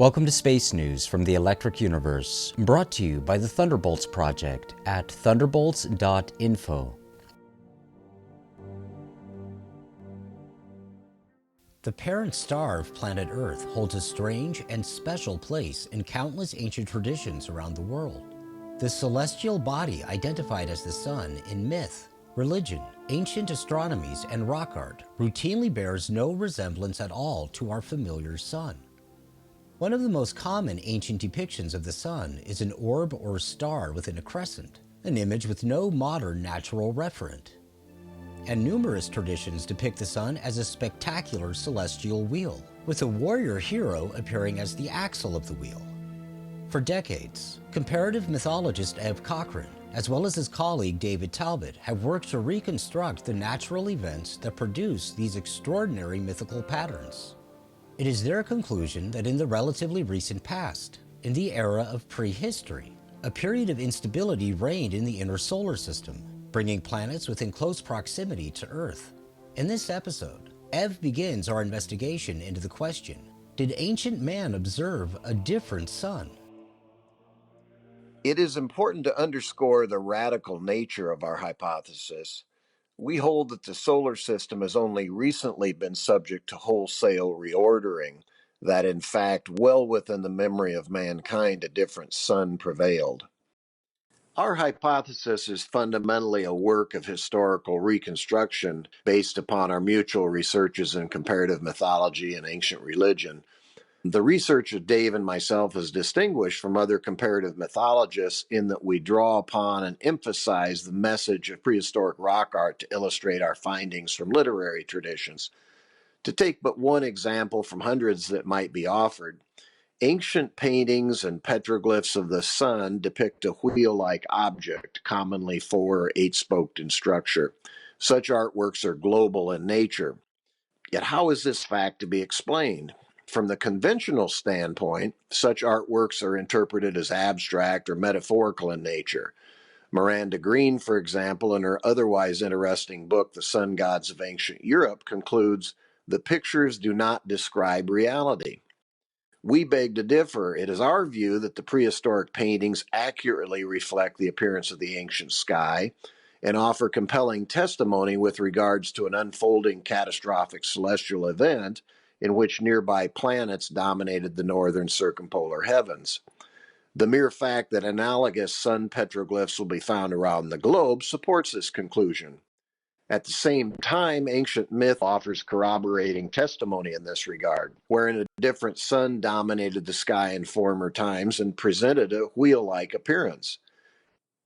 Welcome to Space News from the Electric Universe, brought to you by the Thunderbolts Project at thunderbolts.info. The parent star of planet Earth holds a strange and special place in countless ancient traditions around the world. The celestial body identified as the sun in myth, religion, ancient astronomies, and rock art routinely bears no resemblance at all to our familiar sun. One of the most common ancient depictions of the sun is an orb or star within a crescent, an image with no modern natural referent. And numerous traditions depict the sun as a spectacular celestial wheel, with a warrior hero appearing as the axle of the wheel. For decades, comparative mythologist Ev Cochrane, as well as his colleague Dave Talbott, have worked to reconstruct the natural events that produce these extraordinary mythical patterns. It is their conclusion that in the relatively recent past, in the era of prehistory, a period of instability reigned in the inner solar system, bringing planets within close proximity to Earth. In this episode, Ev begins our investigation into the question, did ancient man observe a different sun? It is important to underscore the radical nature of our hypothesis. We hold that the solar system has only recently been subject to wholesale reordering, that in fact, well within the memory of mankind, a different sun prevailed. Our hypothesis is fundamentally a work of historical reconstruction based upon our mutual researches in comparative mythology and ancient religion. The research of Dave and myself is distinguished from other comparative mythologists in that we draw upon and emphasize the message of prehistoric rock art to illustrate our findings from literary traditions. To take but one example from hundreds that might be offered, ancient paintings and petroglyphs of the sun depict a wheel-like object, commonly 4 or 8-spoked in structure. Such artworks are global in nature. Yet how is this fact to be explained? From the conventional standpoint, such artworks are interpreted as abstract or metaphorical in nature. Miranda Green, for example, in her otherwise interesting book, The Sun Gods of Ancient Europe, concludes, the pictures do not describe reality. We beg to differ. It is our view that the prehistoric paintings accurately reflect the appearance of the ancient sky and offer compelling testimony with regards to an unfolding catastrophic celestial event in which nearby planets dominated the northern circumpolar heavens. The mere fact that analogous sun petroglyphs will be found around the globe supports this conclusion. At the same time, ancient myth offers corroborating testimony in this regard, wherein a different sun dominated the sky in former times and presented a wheel-like appearance.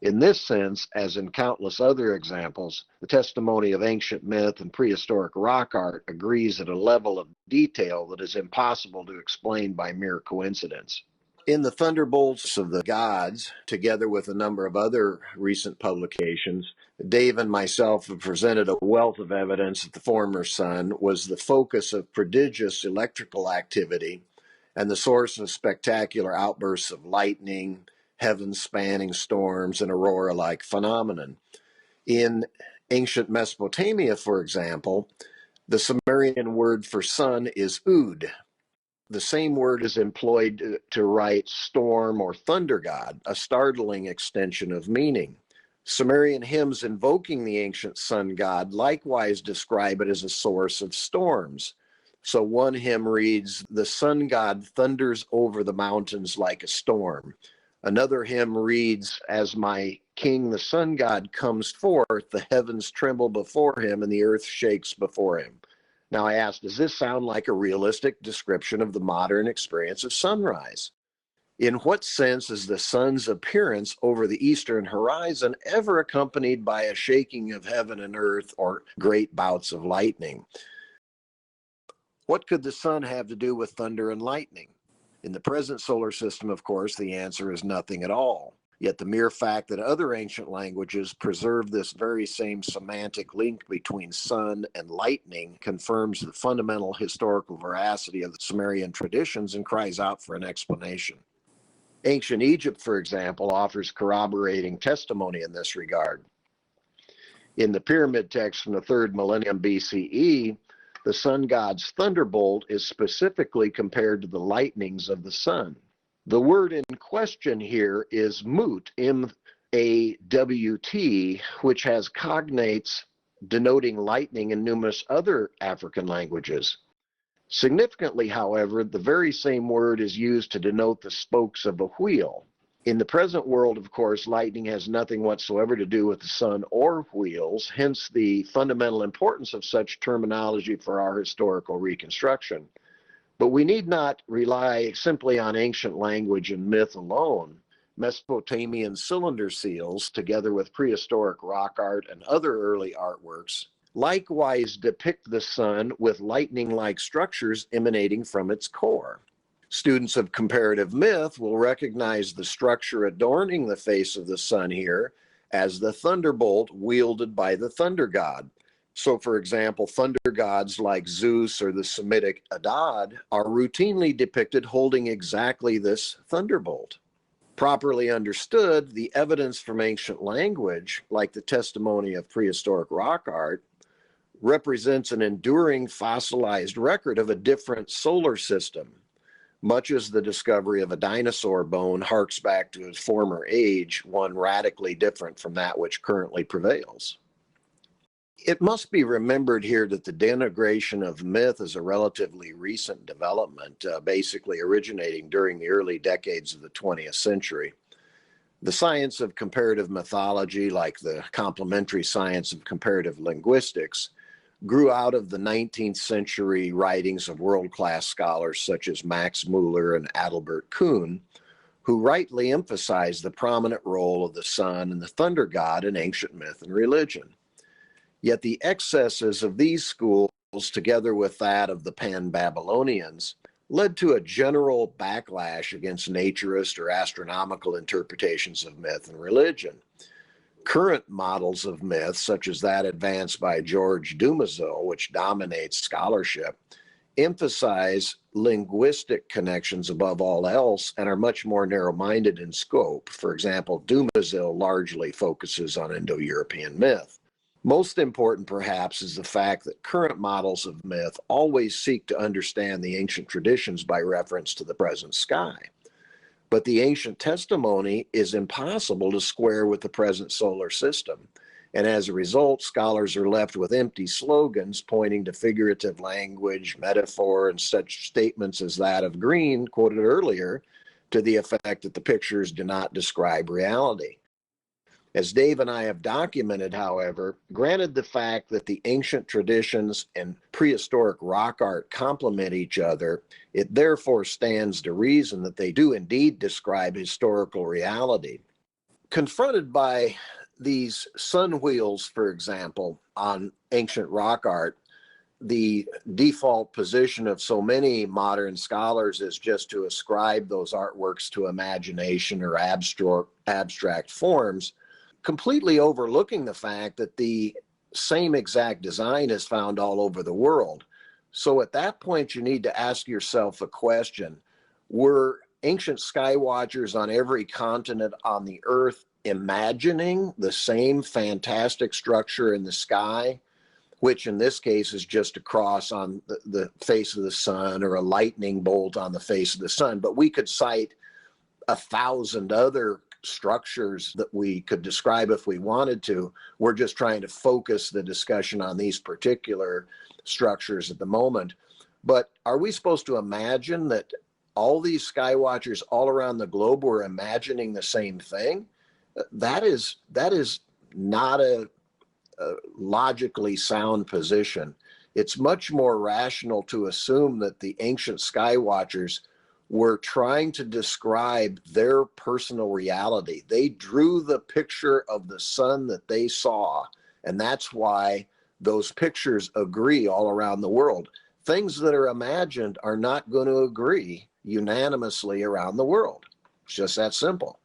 In this sense, as in countless other examples, the testimony of ancient myth and prehistoric rock art agrees at a level of detail that is impossible to explain by mere coincidence. In the Thunderbolts of the Gods, together with a number of other recent publications, Dave and myself have presented a wealth of evidence that the former sun was the focus of prodigious electrical activity and the source of spectacular outbursts of lightning, heaven-spanning storms, and aurora-like phenomenon. In ancient Mesopotamia, for example, the Sumerian word for sun is Ud. The same word is employed to write storm or thunder god, a startling extension of meaning. Sumerian hymns invoking the ancient sun god likewise describe it as a source of storms. So one hymn reads, the sun god thunders over the mountains like a storm. Another hymn reads, as my king the sun god comes forth, the heavens tremble before him and the earth shakes before him. Now I ask, does this sound like a realistic description of the modern experience of sunrise? In what sense is the sun's appearance over the eastern horizon ever accompanied by a shaking of heaven and earth or great bouts of lightning? What could the sun have to do with thunder and lightning? In the present solar system, of course, the answer is nothing at all. Yet the mere fact that other ancient languages preserve this very same semantic link between sun and lightning confirms the fundamental historical veracity of the Sumerian traditions and cries out for an explanation. Ancient Egypt, for example, offers corroborating testimony in this regard. In the pyramid text from the 3rd millennium BCE, the sun god's thunderbolt is specifically compared to the lightnings of the sun. The word in question here is mut, M-A-W-T, which has cognates denoting lightning in numerous other African languages. Significantly, however, the very same word is used to denote the spokes of a wheel. In the present world, of course, lightning has nothing whatsoever to do with the sun or wheels, hence the fundamental importance of such terminology for our historical reconstruction. But we need not rely simply on ancient language and myth alone. Mesopotamian cylinder seals, together with prehistoric rock art and other early artworks, likewise depict the sun with lightning-like structures emanating from its core. Students of comparative myth will recognize the structure adorning the face of the sun here as the thunderbolt wielded by the thunder god. So, for example, thunder gods like Zeus or the Semitic Adad are routinely depicted holding exactly this thunderbolt. Properly understood, the evidence from ancient language, like the testimony of prehistoric rock art, represents an enduring fossilized record of a different solar system, much as the discovery of a dinosaur bone harks back to its former age, one radically different from that which currently prevails. It must be remembered here that the denigration of myth is a relatively recent development, basically originating during the early decades of the 20th century. The science of comparative mythology, like the complementary science of comparative linguistics, grew out of the 19th century writings of world-class scholars such as Max Muller and Adalbert Kuhn, who rightly emphasized the prominent role of the sun and the thunder god in ancient myth and religion. Yet the excesses of these schools, together with that of the Pan-Babylonians, led to a general backlash against naturist or astronomical interpretations of myth and religion. Current models of myth, such as that advanced by George Dumézil, which dominates scholarship, emphasize linguistic connections above all else and are much more narrow-minded in scope. For example, Dumézil largely focuses on Indo-European myth. Most important, perhaps, is the fact that current models of myth always seek to understand the ancient traditions by reference to the present sky. But the ancient testimony is impossible to square with the present solar system. And as a result, scholars are left with empty slogans pointing to figurative language, metaphor, and such statements as that of Green, quoted earlier, to the effect that the pictures do not describe reality. As Dave and I have documented, however, granted the fact that the ancient traditions and prehistoric rock art complement each other, it therefore stands to reason that they do indeed describe historical reality. Confronted by these sun wheels, for example, on ancient rock art, the default position of so many modern scholars is just to ascribe those artworks to imagination or abstract forms, completely overlooking the fact that the same exact design is found all over the world. So at that point, you need to ask yourself a question. Were ancient sky watchers on every continent on the earth imagining the same fantastic structure in the sky, which in this case is just a cross on the face of the sun or a lightning bolt on the face of the sun? But we could cite 1,000 other structures that we could describe if we wanted to. We're just trying to focus the discussion on these particular structures at the moment. But are we supposed to imagine that all these sky watchers all around the globe were imagining the same thing? That is not a logically sound position. It's much more rational to assume that the ancient sky watchers were trying to describe their personal reality. They drew the picture of the sun that they saw, and that's why those pictures agree all around the world. Things that are imagined are not going to agree unanimously around the world. It's just that simple.